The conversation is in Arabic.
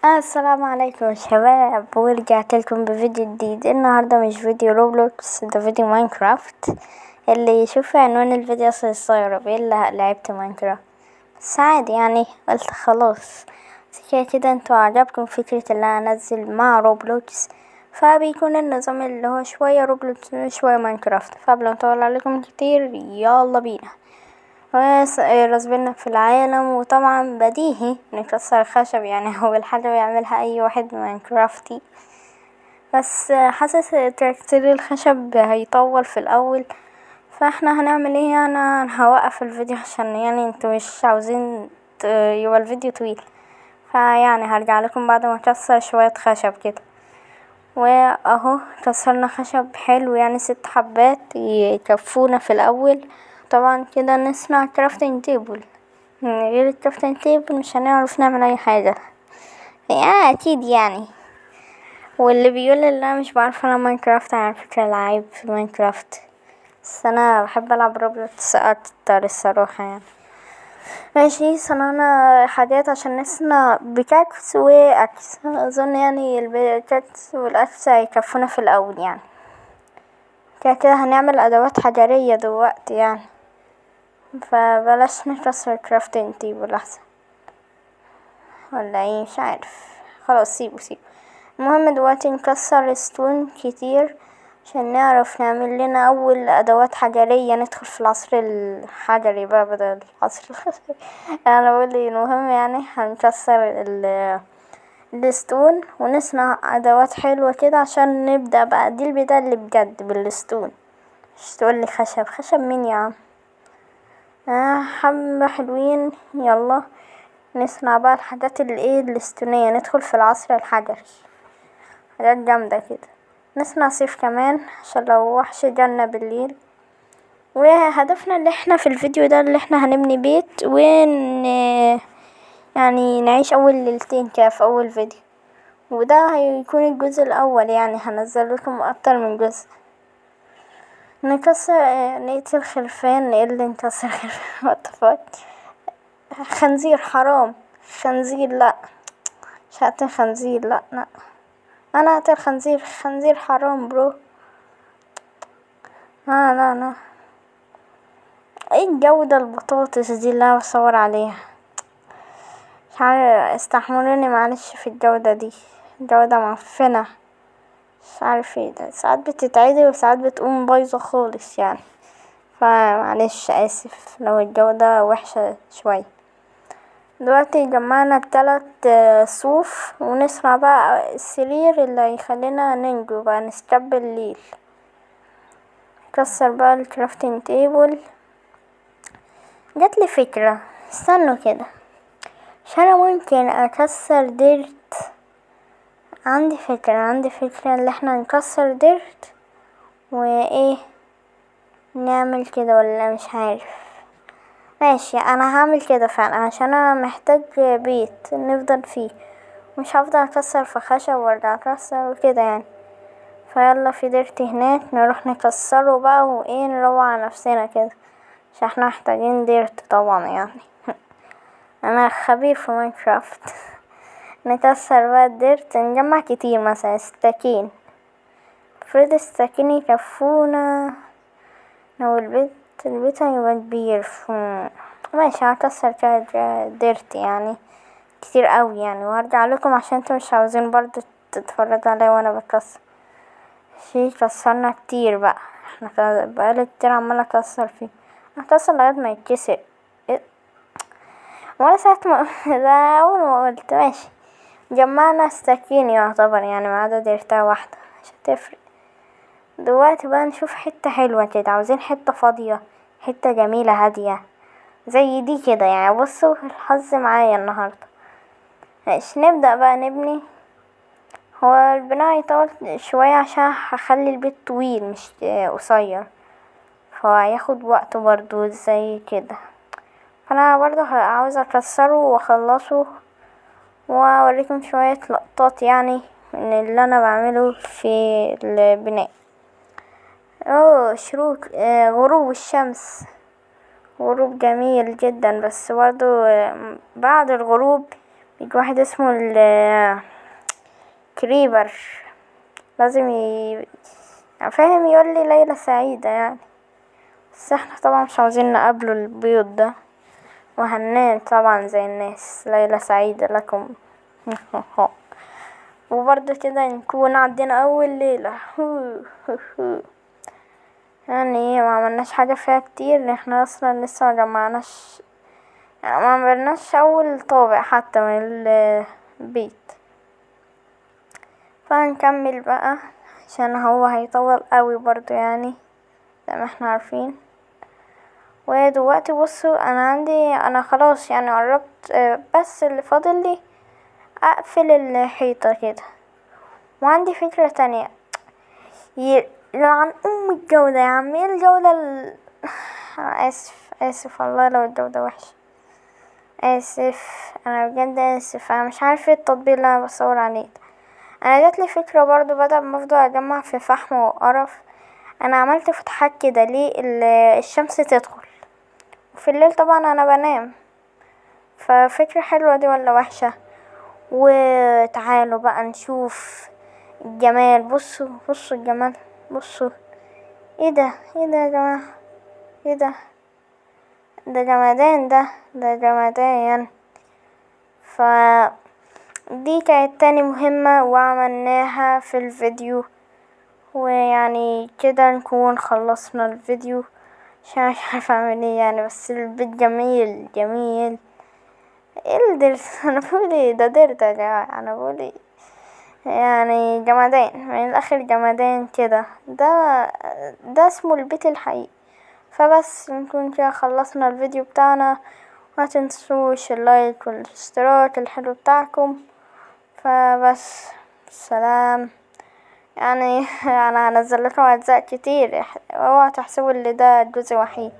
السلام عليكم يا شباب، ورجعت لكم بفيديو جديد. النهارده مش فيديو روبلوكس، ده فيديو ماينكرافت. اللي يشوف عنوان الفيديو اصلا يستغرب ايه اللي لعبت ماينكرافت، بس عادي يعني. قلت خلاص كده انتوا عجبكم فكرة اللي انا انزل مع روبلوكس، فبيكون النظام اللي هو شوية روبلوكس شوية ماينكرافت. فقبل ما اطول عليكم كتير يلا بينا. رسبنا في العالم، وطبعا بديهي نكسر الخشب، يعني أول حاجة بيعملها أي واحد ماينكرافتي. بس حاسس تركتير الخشب هيطول في الأول، فاحنا هنعمل ايه؟ انا هوقف الفيديو عشان يعني انتوا مش عاوزين يبقى الفيديو طويل، فيعني هرجع لكم بعد ما اكسر شوية خشب كده. واهو كسرنا خشب حلو، يعني 6 حبات يكفونا في الاول. طبعا كده نصنع كرافتنج تيبل، من غير الكرافتنج تيبل مش هنعرف نعمل اي حاجة، اكيد يعني. واللي بيقول ان انا مش بعرف العب ماينكرافت، على فكرة لعيب في ماينكرافت، بس انا بحب العب روبلوكس اكتر الصراحة يعني. ماشي، صنعنا حاجات عشان نصنع بيكاكس واكس. اظن يعني البيكاكس والاكس هيكفونا في الاول يعني. كده هنعمل ادوات حجرية دلوقتي يعني، فبلاش نكسر كرافتنج تيبل احسن، ولا ايه؟ مش عارف، خلاص سيبه. المهم دلوقتي نكسر ستون كتير عشان نعرف نعمل لنا اول ادوات حجرية، ندخل في العصر الحجري بقى بدل العصر الخشبي. انا بقول ايه، المهم يعني هنكسر الستون ونصنع ادوات حلوة كده عشان نبدأ بقى. دي البداية اللي بجد بالستون، مش تقولي خشب مين يا عم. حبة حلوين، يلا نصنع بقى الحاجات الاستونية، ندخل في العصر الحجري، حاجات جامدة كده. نصنع سيف كمان عشان لو وحش جالنا بالليل. وهدفنا اللي احنا في الفيديو ده اللي احنا هنبني بيت يعني نعيش اول ليلتين كده في اول فيديو، وده هيكون الجزء الاول، يعني هنزل لكم اكتر من جزء. نكسر نقتل خرفان، ايه اللي نكسر خرفان؟ what the fuck؟ خنزير حرام، خنزير لا، مش هقتل خنزير، لا انا هقتل خنزير حرام برو. لا ايه الجودة البطاطس دي اللي انا بصور عليها؟ مش عارف، استحملوني معلش في الجودة دي، جودة معفنة، مش عارف ايه ده، ساعات بتتعدل وساعات بتقوم بايظة خالص يعني، فمعلش اسف لو الجودة وحشة شوية. دلوقتي جمعنا 3 صوف، ونسمع بقى السرير اللي هيخلينا ننجو بقى نستقبل الليل. نكسر بقى الكرافتنج تيبل. جاتلي فكرة، استنوا كده، مش انا ممكن اكسر ديرت؟ عندي فكرة اللي احنا نكسر ديرت وايه، نعمل كده ولا مش عارف. ماشي، انا هعمل كده فعلا عشان انا محتاج بيت نفضل فيه، مش هفضل اكسر في خشب وارجع اكسر وكده يعني. فيلا في ديرت هناك نروح نكسره بقى، وايه نروق على نفسنا كده، عشان احنا محتاجين ديرت طبعا يعني. انا خبير في ماينكرافت. نكسر بقى الديرت، نجمع كتير، مثلا ستاكين، افرض الستاكين يكفونا لو البيت هيبقى كبير. ماشي، هكسر كده ديرت يعني كتير قوي يعني، وهرجع لكم عشان انتوا مش عاوزين برضو تتفرجوا عليا وانا بكسر. كسرنا كتير بقى، احنا بقالي كتير عمالة اكسر فيه، هكسر لغاية ما يتكسر. ولا ساعة ما ده اول ما قلت ماشي. جمعنا ستاكين يعتبر يعني، ما عدا ديرتها واحدة مش هتفرق. دلوقتي بقى نشوف حتة حلوة كده، عاوزين حتة فاضية، حتة جميلة هادية زي دي كده يعني. بصوا الحظ معايا النهاردة. ماشي، نبدأ بقى نبني. هو البناء هيطول شوية عشان هخلي البيت طويل مش قصير، فهياخد وقت برضو زي كده. فانا برضو عاوزة اكسره واخلصه واوريكم شوية لقطات يعني من اللي انا بعمله في البناء. شروق غروب الشمس، غروب جميل جدا، بس برضو بعد الغروب يجي واحد اسمه كريبر، لازم يعني فاهم، يقول لي ليلة سعيدة يعني. بس احنا طبعا مش عاوزين نقابله البيض ده، وهننام طبعا زي الناس، ليلة سعيدة لكم. وبرضه كده نكون عدينا اول ليلة. يعني ما عملناش حاجة فيها كتير، احنا اصلا لسه ما جمعناش، يعني ما عملناش اول طابق حتى من البيت. فهنكمل بقى عشان هو هيطول قوي برضو يعني، زي ما احنا عارفين. ودلوقتي بصوا، انا خلاص يعني قربت، بس اللي فاضل لي اقفل الحيطة كده. وعندي فكرة تانية، يلعن الجودة يا عم، ايه الجودة أنا اسف والله لو الجودة وحشة، اسف، انا بجد اسف، انا مش عارفة ايه التطبيق اللي انا بصور عليه ده. انا جاتلي فكرة برضو، بدل ما افضل اجمع في فحم وقرف، انا عملت فتحات كده ليه الشمس تدخل، وفي الليل طبعا انا بنام. ففكرة حلوة دي ولا وحشة؟ وتعالوا بقى نشوف الجمال. بصوا الجمال، بصوا. ايه ده يا جماعة، ايه ده جمدان، ده جمدان. ف دي كانت تاني مهمة وعملناها في الفيديو. ويعني كده نكون خلصنا الفيديو، عشان مش عارفة اعمل ايه يعني، بس البيت جميل جميل. ايه الدرس؟ انا بقول ايه ده؟ درت يا جماعة، انا بقول ايه يعني؟ جمدان من الاخر، جمدان كده. ده اسمه البيت الحقيقي. فبس نكون كده خلصنا الفيديو بتاعنا. ما تنسوش اللايك والاشتراك الحلو بتاعكم. فبس، سلام يعني. انا هنزل لكم اجزاء كتير، اوعى تحسبوا اللي ده جزء وحيد.